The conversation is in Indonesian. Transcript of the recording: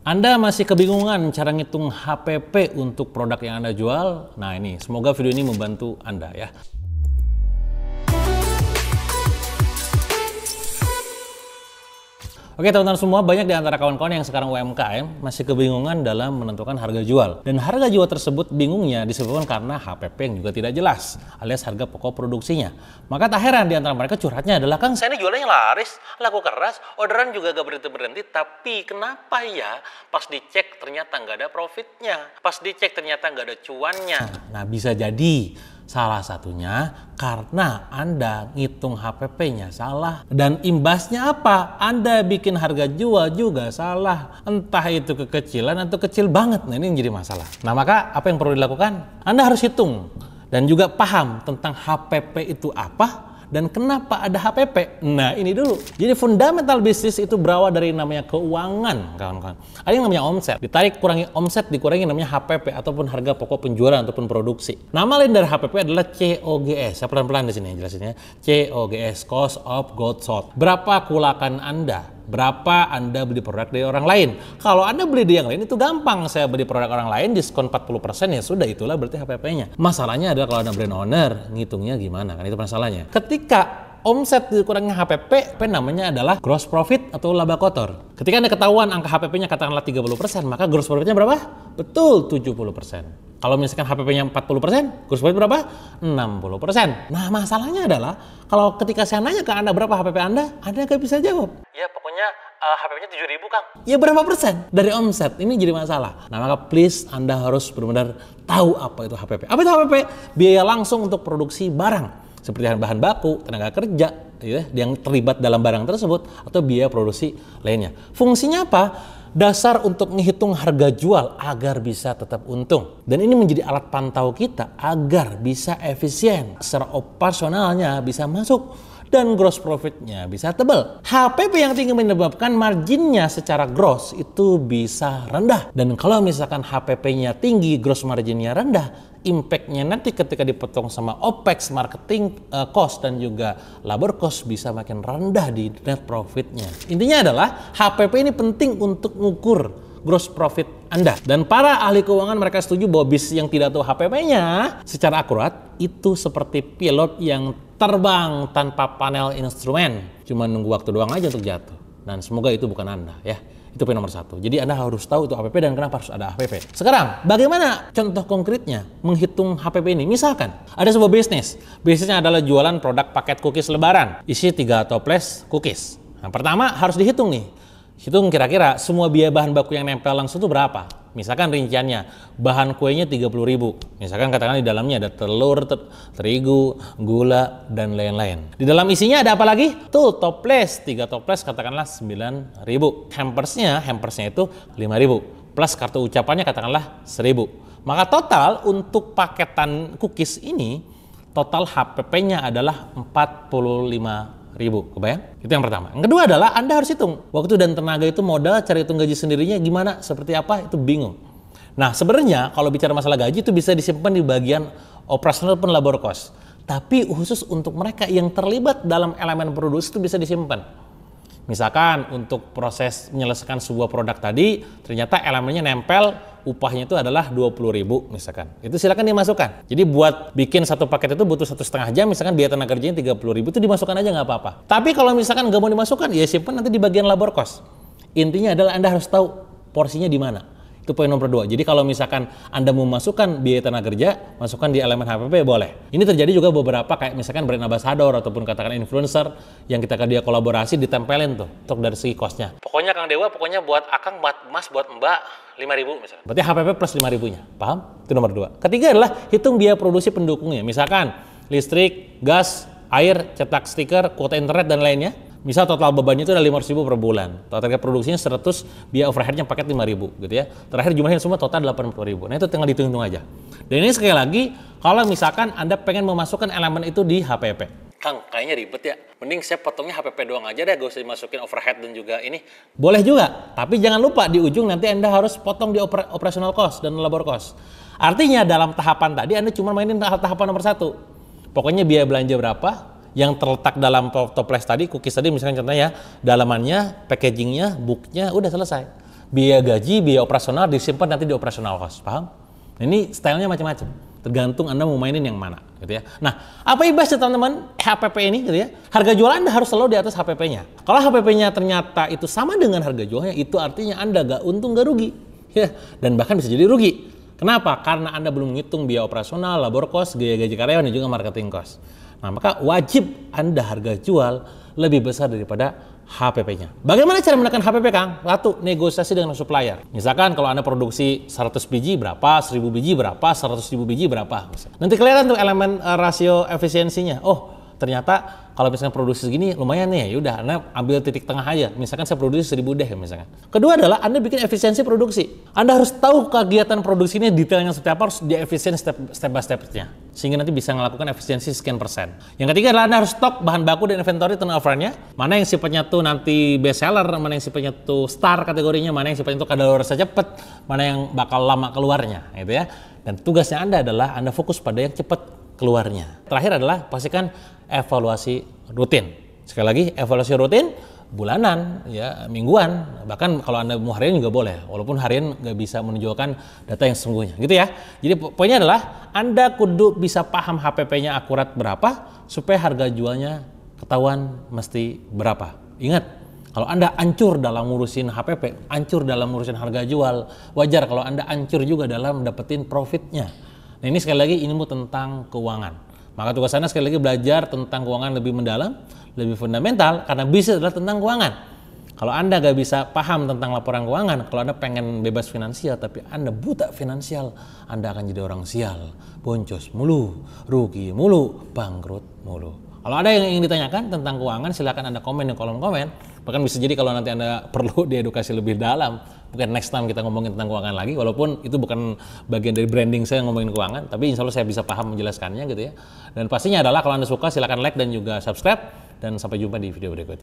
Anda masih kebingungan cara ngitung HPP untuk produk yang Anda jual? Nah ini, semoga video ini membantu Anda ya. Oke teman-teman semua, banyak di antara kawan-kawan yang sekarang UMKM masih kebingungan dalam menentukan harga jual. Dan harga jual tersebut bingungnya disebabkan karena HPP yang juga tidak jelas, alias harga pokok produksinya. Maka tak heran di antara mereka curhatnya adalah, "Kang, saya ini jualannya laris, laku keras, orderan juga gak berhenti-berhenti, tapi kenapa ya pas dicek ternyata nggak ada profitnya, pas dicek ternyata nggak ada cuannya." Nah bisa jadi salah satunya karena Anda ngitung HPP-nya salah. Dan imbasnya apa? Anda bikin harga jual juga salah. Entah itu kekecilan atau kecil banget. Nah ini yang jadi masalah. Nah maka apa yang perlu dilakukan? Anda harus hitung dan juga paham tentang HPP itu apa dan kenapa ada HPP. Nah ini dulu. Jadi fundamental bisnis itu berawal dari namanya keuangan, kawan-kawan. Ada yang namanya omset. Ditarik kurangi omset, dikurangi namanya HPP ataupun harga pokok penjualan ataupun produksi. Nama lain dari HPP adalah COGS. Saya pelan-pelan di sini jelasinnya. COGS, Cost of Goods Sold. Berapa kulakan Anda? Berapa Anda beli produk dari orang lain? Kalau Anda beli dari yang lain itu gampang. Saya beli produk orang lain diskon 40%, ya sudah, itulah berarti HPP-nya. Masalahnya adalah kalau Anda brand owner, ngitungnya gimana? Kan itu masalahnya. Ketika omset dikurangi HPP, namanya adalah gross profit atau laba kotor. Ketika Anda ketahuan angka HPP-nya katakanlah 30%, maka gross profit-nya berapa? Betul, 70%. Kalau misalkan HPP-nya 40%, gross profit berapa? 60%. Nah masalahnya adalah, kalau ketika saya nanya ke Anda berapa HPP Anda nggak bisa jawab. Ya pokoknya HPP-nya 7.000 Kang. Ya berapa persen dari omset? Ini jadi masalah. Nah maka please Anda harus benar-benar tahu apa itu HPP. Apa itu HPP? Biaya langsung untuk produksi barang. Seperti bahan baku, tenaga kerja ya, yang terlibat dalam barang tersebut, atau biaya produksi lainnya. Fungsinya apa? Dasar untuk menghitung harga jual agar bisa tetap untung. Dan ini menjadi alat pantau kita agar bisa efisien. Secara operasionalnya bisa masuk dan gross profitnya bisa tebal. HPP yang tinggi menyebabkan marginnya secara gross itu bisa rendah. Dan kalau misalkan HPP-nya tinggi, gross marginnya rendah, impact-nya nanti ketika dipotong sama OPEX, marketing cost, dan juga labor cost bisa makin rendah di net profitnya. Intinya adalah HPP ini penting untuk mengukur gross profit Anda. Dan para ahli keuangan mereka setuju bahwa bisnis yang tidak tahu HPP-nya secara akurat itu seperti pilot yang terbang tanpa panel instrumen. Cuma nunggu waktu doang aja untuk jatuh. Dan semoga itu bukan Anda ya. Itu poin nomor 1. Jadi Anda harus tahu itu HPP dan kenapa harus ada HPP. Sekarang, bagaimana contoh konkretnya menghitung HPP ini? Misalkan, ada sebuah bisnis. Bisnisnya adalah jualan produk paket cookies lebaran. Isi 3 toples cookies. Nah, pertama harus dihitung nih. Hitung kira-kira semua biaya bahan baku yang nempel langsung itu berapa. Misalkan rinciannya, bahan kuenya 30.000. Misalkan katakan di dalamnya ada telur, terigu, gula, dan lain-lain. Di dalam isinya ada apa lagi? Tuh, toples. 3 toples katakanlah 9.000. Hampersnya itu 5.000. Plus kartu ucapannya katakanlah 1.000. Maka total untuk paketan cookies ini, total HPP-nya adalah 45.000. Kebayang? Itu yang pertama. Yang kedua adalah Anda harus hitung waktu dan tenaga itu, modal, cari hitung gaji sendirinya gimana, seperti apa, itu bingung. Nah sebenarnya kalau bicara masalah gaji itu bisa disimpan di bagian operasional pun labor cost. Tapi khusus untuk mereka yang terlibat dalam elemen produksi itu bisa disimpan. Misalkan untuk proses menyelesaikan sebuah produk tadi, ternyata elemennya nempel, upahnya itu adalah 20.000 misalkan. Itu silakan dimasukkan. Jadi buat bikin satu paket itu butuh 1,5 jam, misalkan biaya tenaga kerjanya 30.000, itu dimasukkan aja nggak apa-apa. Tapi kalau misalkan nggak mau dimasukkan, ya simpan nanti di bagian labor cost. Intinya adalah Anda harus tahu porsinya di mana. Itu poin nomor 2. Jadi kalau misalkan Anda mau masukkan biaya tenaga kerja, masukkan di elemen HPP boleh. Ini terjadi juga beberapa kayak misalkan brand ambassador ataupun katakan influencer yang kita dia kolaborasi ditempelin tuh untuk dari segi cost-nya. Pokoknya Kang Dewa, pokoknya buat Akang, buat Mas, buat Mbak 5.000 misalkan. Berarti HPP plus 5.000-nya. Paham? Itu nomor 2. Ketiga adalah hitung biaya produksi pendukungnya. Misalkan listrik, gas, air, cetak stiker, kuota internet, dan lainnya. Misal total bebannya itu ada 500.000 per bulan. Total produksinya 100, biaya overheadnya paket 5.000 gitu ya. Terakhir jumlahnya semua total 80.000. Nah itu tinggal dihitung aja. Dan ini sekali lagi, kalau misalkan Anda pengen memasukkan elemen itu di HPP. Kang, kayaknya ribet ya. Mending saya potongnya HPP doang aja deh, gak usah dimasukin overhead dan juga ini. Boleh juga, tapi jangan lupa di ujung nanti Anda harus potong di operational cost dan labor cost. Artinya dalam tahapan tadi Anda cuma mainin tahapan nomor 1. Pokoknya biaya belanja berapa, yang terletak dalam toples tadi, cookies tadi misalkan contohnya ya, dalamannya, packagingnya, booknya, udah selesai. biaya gaji, biaya operasional disimpan nanti di operasional cost, paham? Nah, ini stylenya macam-macam, tergantung Anda mau mainin yang mana, gitu ya. Nah, apa imbasnya teman-teman HPP ini, gitu ya? Harga jual Anda harus selalu di atas HPP-nya. Kalau HPP-nya ternyata itu sama dengan harga jualnya, itu artinya Anda gak untung, gak rugi, ya. Dan bahkan bisa jadi rugi. Kenapa? Karena Anda belum menghitung biaya operasional, labor cost, biaya gaji karyawan, dan juga marketing cost. Nah, maka wajib Anda harga jual lebih besar daripada HPP-nya. Bagaimana cara menekan HPP, Kang? Satu, negosiasi dengan supplier. Misalkan kalau Anda produksi 100 biji berapa, 1000 biji berapa, 100.000 biji berapa. Nanti kelihatan tuh elemen rasio efisiensinya. Oh, ternyata kalau misalkan produksi segini lumayan nih, yaudah Anda ambil titik tengah aja. Misalkan saya produksi 1000 deh misalkan. Kedua adalah Anda bikin efisiensi produksi. Anda harus tahu kegiatan produksi ini detailnya seperti apa, harus di-efisien step by step-nya. Sehingga nanti bisa melakukan efisiensi sekian persen. Yang ketiga adalah Anda harus stok bahan baku dan inventory turnover-nya. Mana yang sifatnya tuh nanti best seller, mana yang sifatnya tuh star kategorinya, mana yang sifatnya tuh kadaluarsa cepet, mana yang bakal lama keluarnya, gitu ya. Dan tugasnya Anda adalah Anda fokus pada yang cepat keluarnya. Terakhir adalah pastikan evaluasi rutin. Sekali lagi, evaluasi rutin bulanan, ya mingguan, bahkan kalau Anda mau harian juga boleh, walaupun harian nggak bisa menunjukkan data yang sesungguhnya, gitu ya. Jadi poinnya adalah Anda kudu bisa paham HPP-nya akurat berapa, supaya harga jualnya ketahuan mesti berapa. Ingat, kalau Anda ancur dalam ngurusin HPP, ancur dalam ngurusin harga jual, wajar kalau Anda ancur juga dalam dapetin profitnya. Nah, ini sekali lagi ilmu tentang keuangan. Maka tugas Anda sekali lagi belajar tentang keuangan lebih mendalam, lebih fundamental, karena bisnis adalah tentang keuangan. Kalau Anda gak bisa paham tentang laporan keuangan, kalau Anda pengen bebas finansial tapi Anda buta finansial, Anda akan jadi orang sial, boncos mulu, rugi mulu, bangkrut mulu. Kalau ada yang ingin ditanyakan tentang keuangan, silakan Anda komen di kolom komen. Bahkan bisa jadi kalau nanti Anda perlu diedukasi lebih dalam, mungkin next time kita ngomongin tentang keuangan lagi, walaupun itu bukan bagian dari branding saya ngomongin keuangan, tapi insya Allah saya bisa paham menjelaskannya, gitu ya. Dan pastinya adalah kalau Anda suka silakan like dan juga subscribe, dan sampai jumpa di video berikutnya.